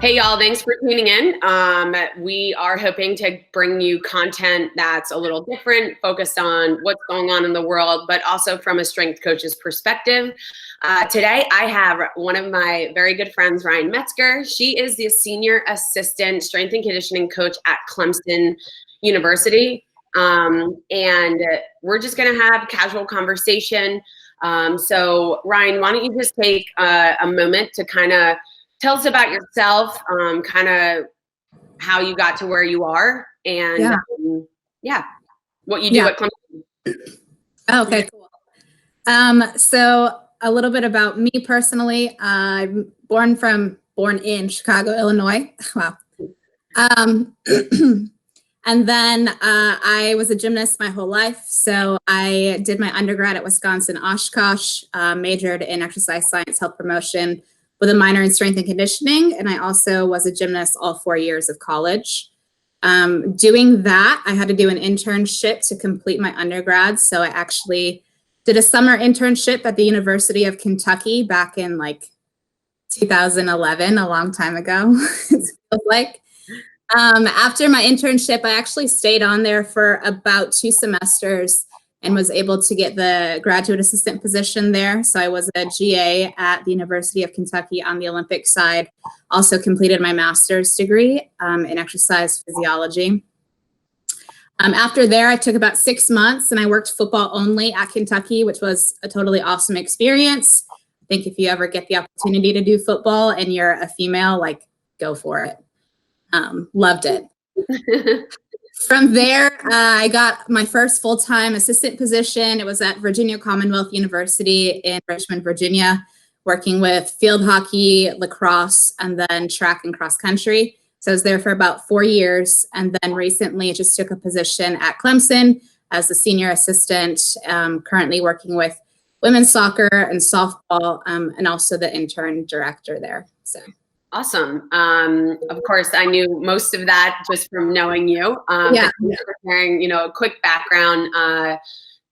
Hey, y'all, thanks for tuning in. We are hoping to bring you content that's a little different, focused on what's going on in the world, but also from a strength coach's perspective. Today, I have one of my very good friends, Ryan Metzger. She is the Senior Assistant Strength and Conditioning Coach at Clemson University. And we're just going to have casual conversation. So, Ryan, why don't you just take a moment to kind of tell us about yourself, kind of how you got to where you are, and what you do at Clemson. Okay, cool. So a little bit about me personally. I'm born in Chicago, Illinois. Wow. And then I was a gymnast my whole life. So I did my undergrad at Wisconsin Oshkosh, majored in exercise science, health promotion, with a minor in strength and conditioning. And I also was a gymnast all 4 years of college. Doing that, I had to do an internship to complete my undergrad. So I actually did a summer internship at the University of Kentucky back in like 2011, a long time ago, it feels like. After my internship, I actually stayed on there for about 2 semesters and was able to get the graduate assistant position there. So I was a GA at the University of Kentucky on the Olympic side. Also completed my master's degree in exercise physiology. After there, I took about 6 months and I worked football only at Kentucky, which was a totally awesome experience. I think if you ever get the opportunity to do football and you're a female, like, go for it. Loved it. From there, I got my first full-time assistant position. It was at Virginia Commonwealth University in Richmond, Virginia, working with field hockey, lacrosse, and then track and cross country. So I was there for about 4 years. And then recently I just took a position at Clemson as the senior assistant, currently working with women's soccer and softball, and also the intern director there. So. Awesome. Of course, I knew most of that just from knowing you. Thanks for sharing, a quick background.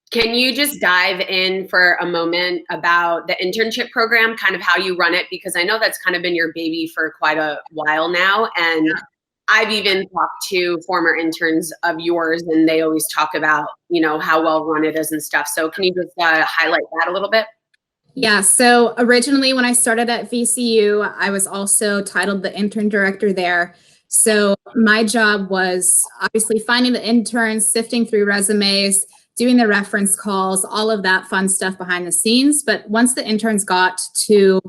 Can you just dive in for a moment about the internship program, kind of how you run it? Because I know that's kind of been your baby for quite a while now. And I've even talked to former interns of yours, and they always talk about, how well run it is and stuff. So can you just highlight that a little bit? Yeah, so originally when I started at VCU, I was also titled the intern director there. So my job was obviously finding the interns, sifting through resumes, doing the reference calls, all of that fun stuff behind the scenes. But once the interns got to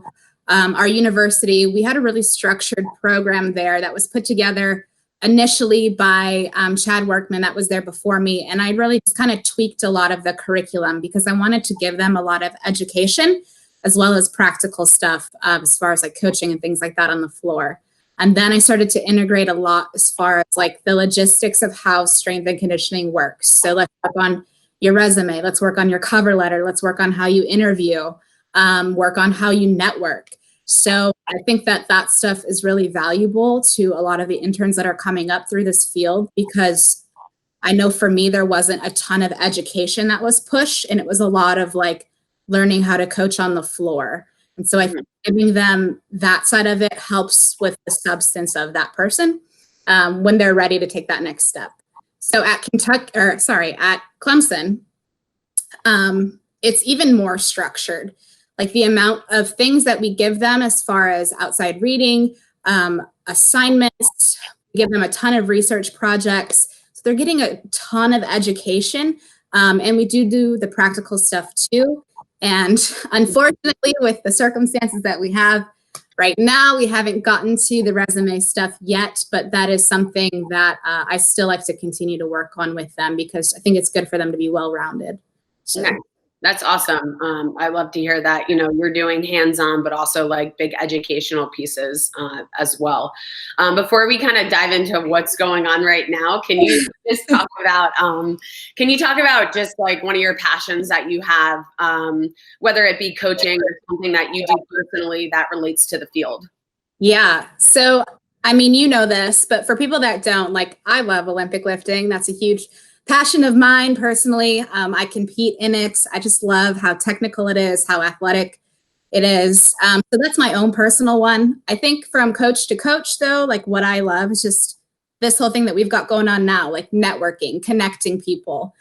our university, we had a really structured program there that was put together initially by Chad Workman, that was there before me. And I really just kind of tweaked a lot of the curriculum because I wanted to give them a lot of education as well as practical stuff as far as like coaching and things like that on the floor. And then I started to integrate a lot as far as like the logistics of how strength and conditioning works. So let's work on your resume. Let's work on your cover letter. Let's work on how you interview, work on how you network. So I think that stuff is really valuable to a lot of the interns that are coming up through this field, because I know for me, there wasn't a ton of education that was pushed, and it was a lot of like learning how to coach on the floor. And so I think giving them that side of it helps with the substance of that person when they're ready to take that next step. So at Clemson, it's even more structured. Like the amount of things that we give them as far as outside reading, assignments, we give them a ton of research projects. So they're getting a ton of education, and we do the practical stuff too. And unfortunately, with the circumstances that we have right now, we haven't gotten to the resume stuff yet, but that is something that I still like to continue to work on with them because I think it's good for them to be well-rounded. So. Nice. That's awesome. I love to hear that, you're doing hands-on, but also like big educational pieces as well. Before we kind of dive into what's going on right now, can you just talk about just like one of your passions that you have, whether it be coaching or something that you do personally that relates to the field? Yeah. So, I mean, you know this, but for people that don't, like, I love Olympic lifting. That's a huge passion of mine personally. I compete in it. I just love how technical it is, how athletic It is. So that's my own personal one. I think from coach to coach, though, like what I love is just this whole thing that we've got going on now, like networking, connecting people,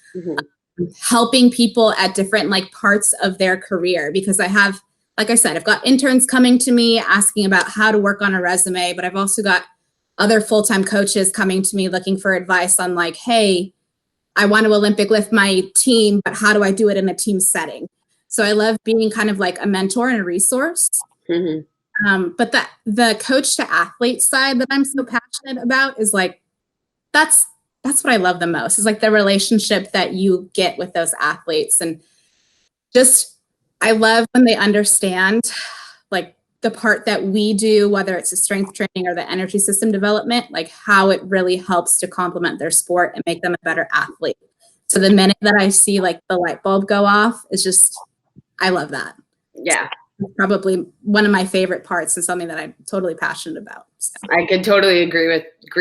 helping people at different like parts of their career. Because I have, like I said, I've got interns coming to me asking about how to work on a resume, but I've also got other full-time coaches coming to me looking for advice on like, hey, I want to Olympic lift my team, but how do I do it in a team setting? So I love being kind of like a mentor and a resource. But the coach to athlete side that I'm so passionate about is like, that's what I love the most, is like the relationship that you get with those athletes. And just, I love when they understand like the part that we do, whether it's the strength training or the energy system development, like how it really helps to complement their sport and make them a better athlete. So the minute that I see like the light bulb go off, it's just, I love that. Yeah. It's probably one of my favorite parts and something that I'm totally passionate about. So. I could totally agree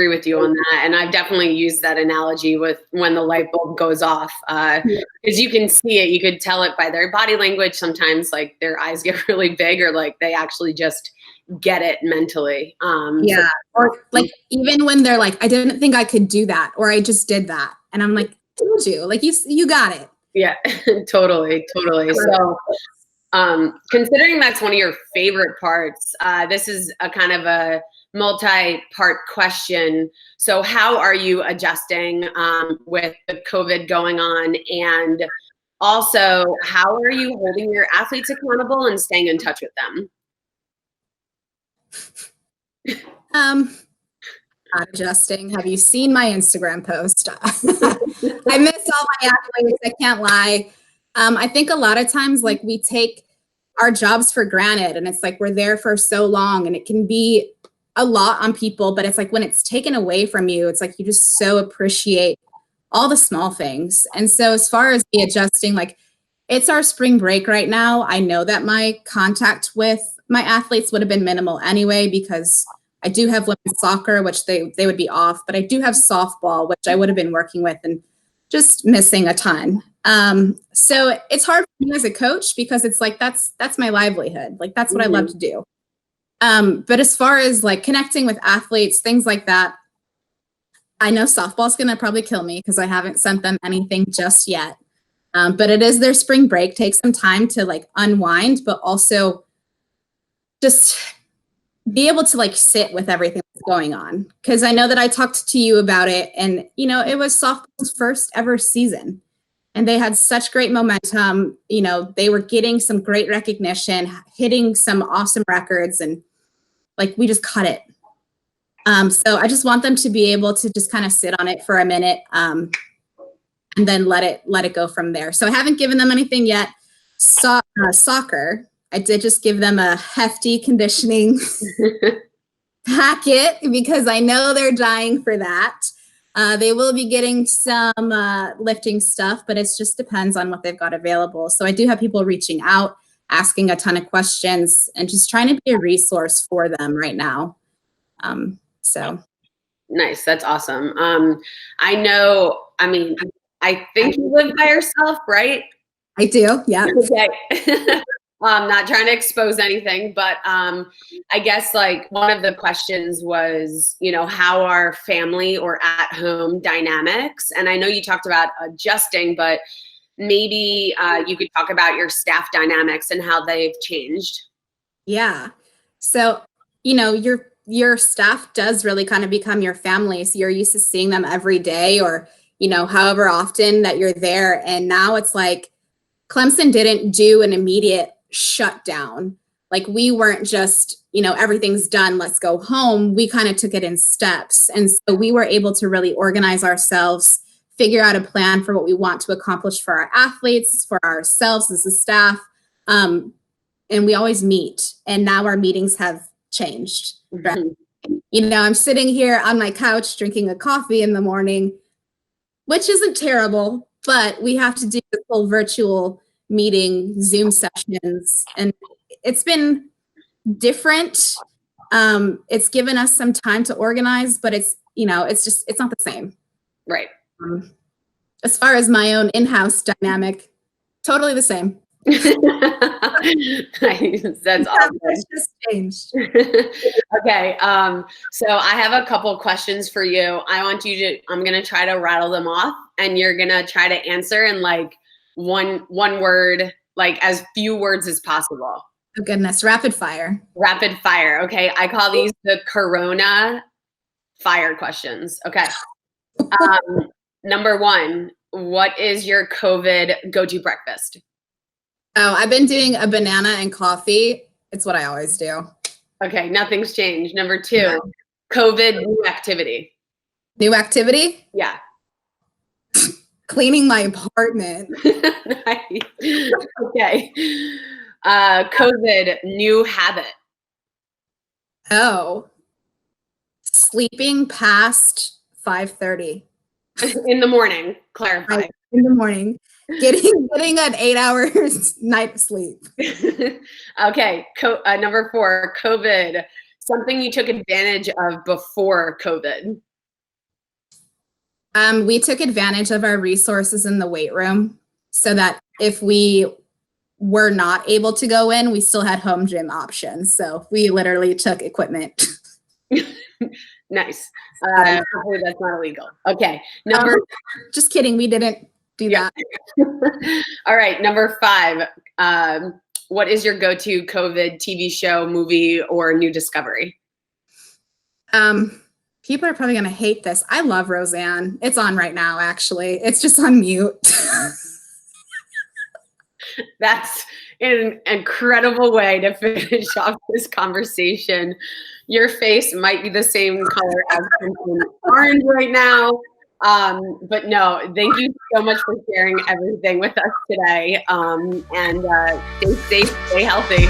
with you on that. And I've definitely used that analogy with when the light bulb goes off, because you can see it, you could tell it by their body language. Sometimes like their eyes get really big, or like they actually just get it mentally. Yeah. Or like, even when they're like, I didn't think I could do that, or I just did that. And I'm like, did you? Like, you got it. Yeah, totally. So, considering that's one of your favorite parts, this is a kind of a multi-part question. So how are you adjusting with the COVID going on? And also, how are you holding your athletes accountable and staying in touch with them? Adjusting. Have you seen my Instagram post? I miss all my athletes. I can't lie. I think a lot of times, like, we take our jobs for granted, and it's like we're there for so long, and it can be a lot on people. But it's like when it's taken away from you, it's like you just so appreciate all the small things. And so, as far as the adjusting, like, it's our spring break right now. I know that my contact with my athletes would have been minimal anyway, because I do have women's soccer, which they would be off, but I do have softball, which I would have been working with and just missing a ton. So it's hard for me as a coach, because it's like, that's my livelihood. Like, that's what I love to do. But as far as like connecting with athletes, things like that, I know softball's going to probably kill me because I haven't sent them anything just yet. But it is their spring break. Take some time to like unwind, but also just be able to like sit with everything that's going on. Because I know that I talked to you about it, and you know, it was softball's first ever season, and they had such great momentum. You know, they were getting some great recognition, hitting some awesome records, and like we just cut it. So I just want them to be able to just kind of sit on it for a minute, and then let it go from there. So I haven't given them anything yet. Soccer, I did just give them a hefty conditioning packet, because I know they're dying for that. They will be getting some lifting stuff, but it just depends on what they've got available. So I do have people reaching out, asking a ton of questions, and just trying to be a resource for them right now. So nice. That's awesome. I know, I mean, I think you live by yourself, right? I do. Yeah. Okay. Not trying to expose anything, but I guess like one of the questions was, you know, how are family or at home dynamics? And I know you talked about adjusting, but maybe you could talk about your staff dynamics and how they've changed. Yeah. So, you know, your staff does really kind of become your family. So you're used to seeing them every day, or, you know, however often that you're there. And now it's like Clemson didn't do an immediate shutdown. Like, we weren't just, you know, everything's done, let's go home. We kind of took it in steps. And so we were able to really organize ourselves, figure out a plan for what we want to accomplish for our athletes, for ourselves as a staff. And we always meet. And now our meetings have changed. You know, I'm sitting here on my couch drinking a coffee in the morning, which isn't terrible, but we have to do the full virtual meeting, Zoom sessions, and it's been different. It's given us some time to organize, but it's, you know, it's not the same. Right. As far as my own in-house dynamic, totally the same. Nice. That's awesome. It's just changed. Okay. So I have a couple questions for you. I'm going to try to rattle them off, and you're going to try to answer in like one word, like as few words as possible. Oh goodness, rapid fire. Rapid fire. Okay. I call these the Corona fire questions. Okay. Number one, what is your COVID go-to breakfast? Oh, I've been doing a banana and coffee. It's what I always do. Okay, nothing's changed. Number two, COVID new activity. New activity? Yeah. Cleaning my apartment. Nice. Okay. COVID new habit. Oh. Sleeping past 5:30. In the morning, clarify. In the morning. Getting an 8 hours night sleep. Okay. Number four, COVID. Something you took advantage of before COVID. We took advantage of our resources in the weight room so that if we were not able to go in, we still had home gym options. So we literally took equipment. Nice. Hopefully that's not illegal. Okay. Just kidding. We didn't do that. All right. Number five. What is your go-to COVID TV show, movie, or new discovery? People are probably going to hate this. I love Roseanne. It's on right now, actually. It's just on mute. That's an incredible way to finish off this conversation. Your face might be the same color as Crimson Orange right now. But no, thank you so much for sharing everything with us today. And stay safe, stay healthy.